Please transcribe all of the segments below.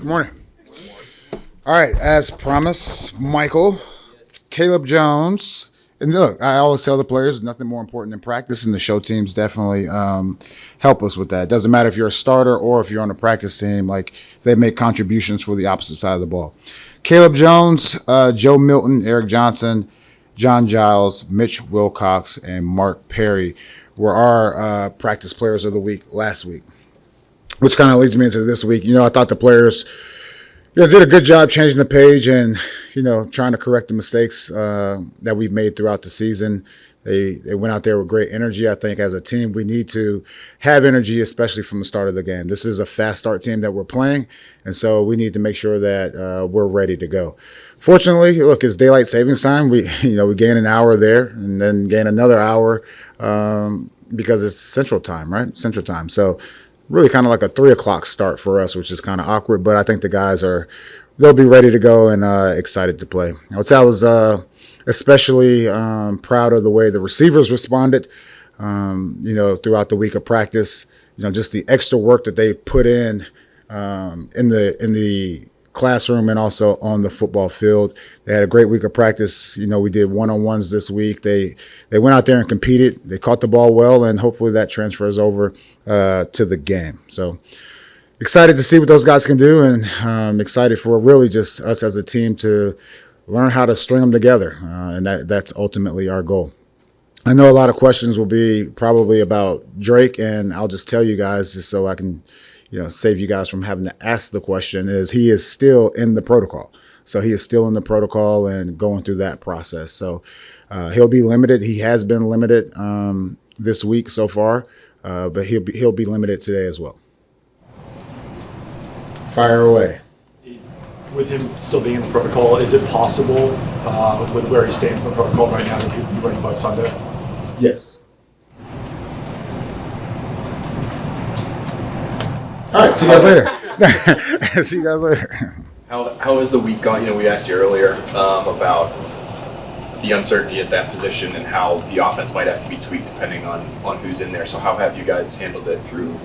Good morning. All right, as promised, Michael, Caleb Jones, and look, I always tell the players nothing more important than practice, and the show teams definitely help us with that. It doesn't matter if you're a starter or if you're on the practice team; like they make contributions for the opposite side of the ball. Caleb Jones, Joe Milton, Eric Johnson, John Giles, Mitch Wilcox, and Mark Perry were our practice players of the week last week, which kind of leads me into this week. I thought the players did a good job changing the page and, trying to correct the mistakes that we've made throughout the season. They went out there with great energy. I think as a team, we need to have energy, especially from the start of the game. This is a fast start team that we're playing, and so we need to make sure that we're ready to go. Fortunately, look, it's daylight savings time. We gain an hour there and then gain another hour because it's Central Time, right? Central Time. So really kind of like a 3 o'clock start for us, which is kind of awkward, but I think the guys they'll be ready to go and excited to play. I would say I was especially proud of the way the receivers responded, throughout the week of practice. Just the extra work that they put in the classroom and also on the football field. They had a great week of practice. We did one-on-ones this week. They went out there and competed. They caught the ball well, and hopefully that transfers over to the game. So excited to see what those guys can do, and excited for really just us as a team to learn how to string them together, and that's ultimately our goal. I know a lot of questions will be probably about Drake, and I'll just tell you guys just so I can save you guys from having to ask the question, is he is still in the protocol. So he is still in the protocol and going through that process. So he'll be limited. He has been limited this week so far, but he'll be limited today as well. Fire away. With him still being in the protocol, is it possible with where he stands in the protocol right now that he could be ready by Sunday? Yes. All right, see you guys later. See you guys later. How has the week gone? We asked you earlier about the uncertainty at that position and how the offense might have to be tweaked depending on who's in there. So how have you guys handled it through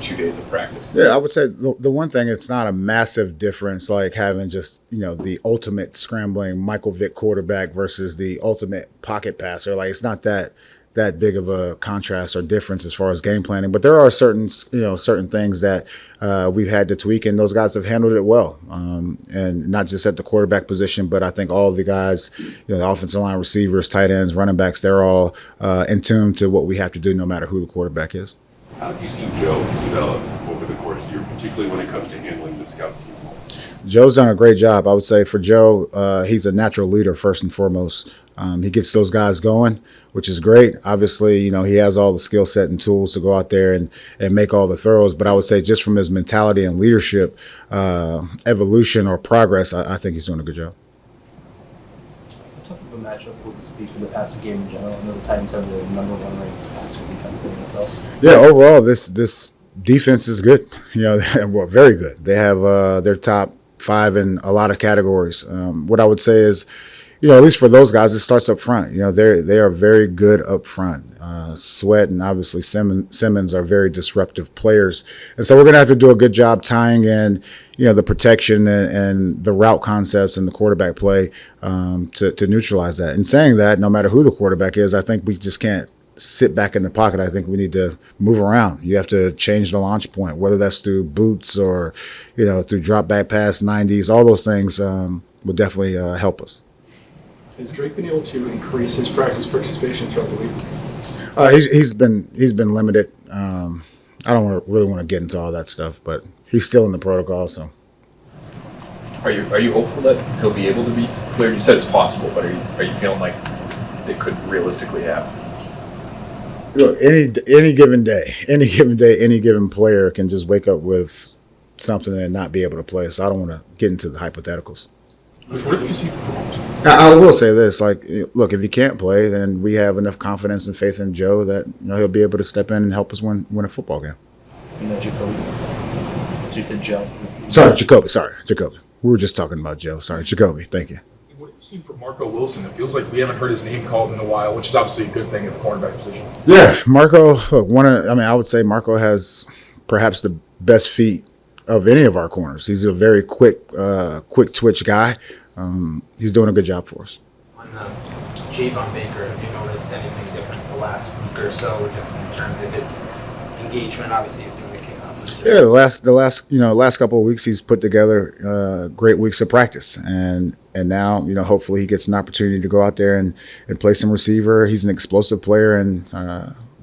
2 days of practice? Yeah, I would say the one thing, it's not a massive difference like having just, the ultimate scrambling Michael Vick quarterback versus the ultimate pocket passer. Like, it's not that big of a contrast or difference as far as game planning, but there are certain things that we've had to tweak, and those guys have handled it well. And not just at the quarterback position, but I think all of the guys, the offensive line, receivers, tight ends, running backs, they're all in tune to what we have to do no matter who the quarterback is. How have you seen Joe develop over the course of the year, particularly when it comes to handling the scout team? Joe's done a great job. I would say for Joe, he's a natural leader first and foremost. He gets those guys going, which is great. Obviously, he has all the skill set and tools to go out there and make all the throws. But I would say just from his mentality and leadership, evolution or progress, I think he's doing a good job. What type of a matchup will this be for the passing game in general? I know the Titans have the number one ranked passing defense in the NFL. Yeah, overall, this defense is good. Well, very good. They have their top 5 in a lot of categories. What I would say is, at least for those guys, it starts up front. They are very good up front. Sweat and obviously Simmons are very disruptive players. And so we're going to have to do a good job tying in, the protection and the route concepts and the quarterback play to neutralize that. And saying that, no matter who the quarterback is, I think we just can't sit back in the pocket. I think we need to move around. You have to change the launch point, whether that's through boots or, through drop back pass, 90s, all those things will definitely help us. Has Drake been able to increase his practice participation throughout the week? He's been limited. I don't really want to get into all that stuff, but he's still in the protocol. So, Are you hopeful that he'll be able to be cleared? You said it's possible, but are you feeling like it could realistically happen? Look, any given day, any given player can just wake up with something and not be able to play. So I don't want to get into the hypotheticals. What have you seen performance? I will say this: look, if he can't play, then we have enough confidence and faith in Joe that he'll be able to step in and help us win a football game. Jacoby. So you said Joe. Sorry, Jacoby. We were just talking about Joe. Sorry, Jacoby. Thank you. What have you seen from Marco Wilson? It feels like we haven't heard his name called in a while, which is obviously a good thing at the cornerback position. Yeah, Marco. Look, I would say Marco has perhaps the best feet of any of our corners. He's a very quick twitch guy. He's doing a good job for us. On Javon Baker, have you noticed anything different the last week or so, just in terms of his engagement? Obviously, he's doing the kickoff. Yeah, last couple of weeks he's put together great weeks of practice, and now hopefully he gets an opportunity to go out there and play some receiver. He's an explosive player, and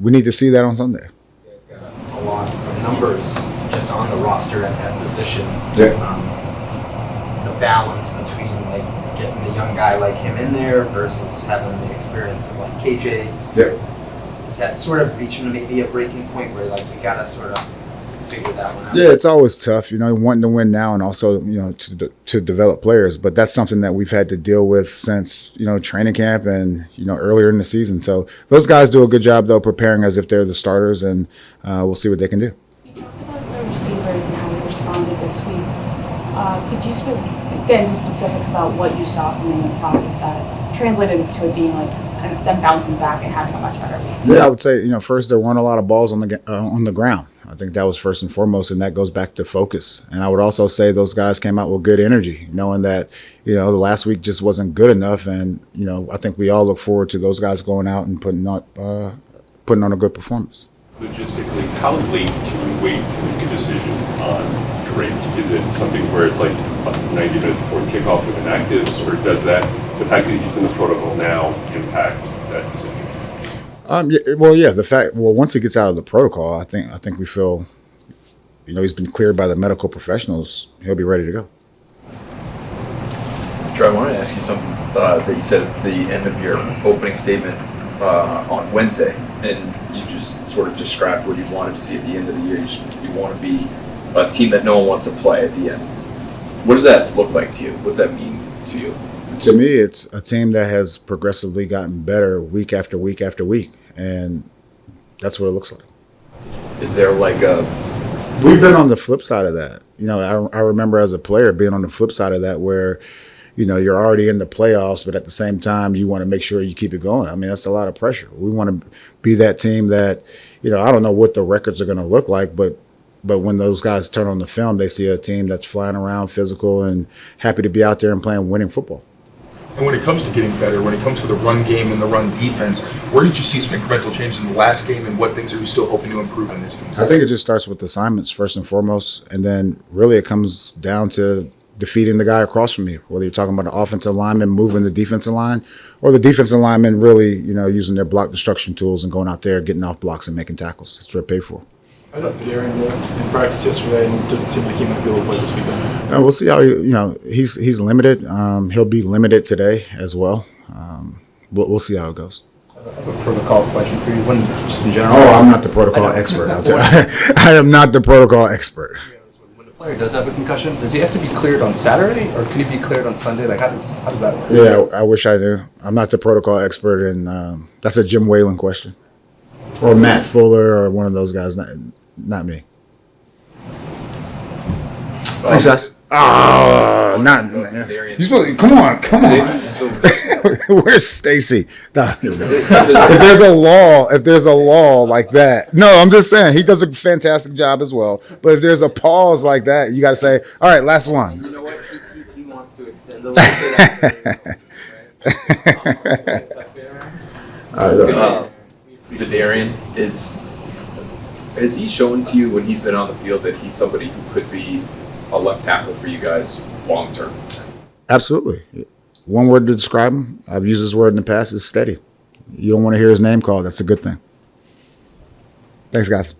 we need to see that on Sunday. He's got a lot of numbers just on the roster at that position. Yeah. The balance between like getting the young guy like him in there versus having the experience of like KJ. Yeah. Is that sort of reaching maybe a breaking point where like you gotta sort of figure that one out? Yeah, it's always tough, wanting to win now and also, to develop players. But that's something that we've had to deal with since, training camp and, earlier in the season. So those guys do a good job, though, preparing as if they're the starters, and we'll see what they can do. You talked about the receivers and how they responded this week. Could you get into specifics about what you saw from them in practice that translated to it being like them bouncing back and having a much better week? Yeah, I would say, first there weren't a lot of balls on the ground. I think that was first and foremost, and that goes back to focus. And I would also say those guys came out with good energy, knowing that, the last week just wasn't good enough. And, I think we all look forward to those guys going out and putting on a good performance. Logistically, how late can we wait to make a decision on Drake? Is it something where it's like 90 minutes before kickoff with inactives, or does the fact that he's in the protocol now impact that decision? Once he gets out of the protocol, I think we feel, he's been cleared by the medical professionals. He'll be ready to go. Drew, I wanted to ask you something that you said at the end of your opening statement on Wednesday, and you just sort of described what you wanted to see at the end of the year. You want to be a team that no one wants to play at the end. What does that look like to you? What does that mean to you? To me, it's a team that has progressively gotten better week after week after week, and that's what it looks like. Is there like a... We've been on the flip side of that. I remember as a player being on the flip side of that where, you're already in the playoffs, but at the same time, you want to make sure you keep it going. I mean, that's a lot of pressure. We want to be that team that, I don't know what the records are going to look like, but when those guys turn on the film, they see a team that's flying around, physical, and happy to be out there and playing winning football. And when it comes to getting better, when it comes to the run game and the run defense, where did you see some incremental changes in the last game, and what things are you still hoping to improve in this game? I think it just starts with assignments first and foremost, and then really it comes down to defeating the guy across from you, whether you're talking about the offensive lineman moving the defensive line or the defensive lineman really, using their block destruction tools and going out there, getting off blocks and making tackles. That's what they're paid for. I got Vidarian in practice yesterday, and it doesn't seem like he might be able to play this weekend. We'll see how he's limited. He'll be limited today as well. We'll see how it goes. I have a protocol question for you. When just in general. Oh, I'm not the protocol expert. I'll tell you. I am not the protocol expert. When a player does have a concussion, does he have to be cleared on Saturday, or can he be cleared on Sunday? Like, how does that work? Yeah, I wish I knew. I'm not the protocol expert, and that's a Jim Whalen question, or Matt Fuller, or one of those guys. Not me. Thanks, guys. Not. You supposed to, come on. Where's Stacy? Nah. If there's a law like that, no, I'm just saying he does a fantastic job as well. But if there's a pause like that, you got to say, all right, last one. You know what? He wants to extend a little bit. Vidarian has he shown to you when he's been on the field that he's somebody who could be a left tackle for you guys long term? Absolutely. One word to describe him, I've used this word in the past, is steady. You don't want to hear his name called. That's a good thing. Thanks, guys.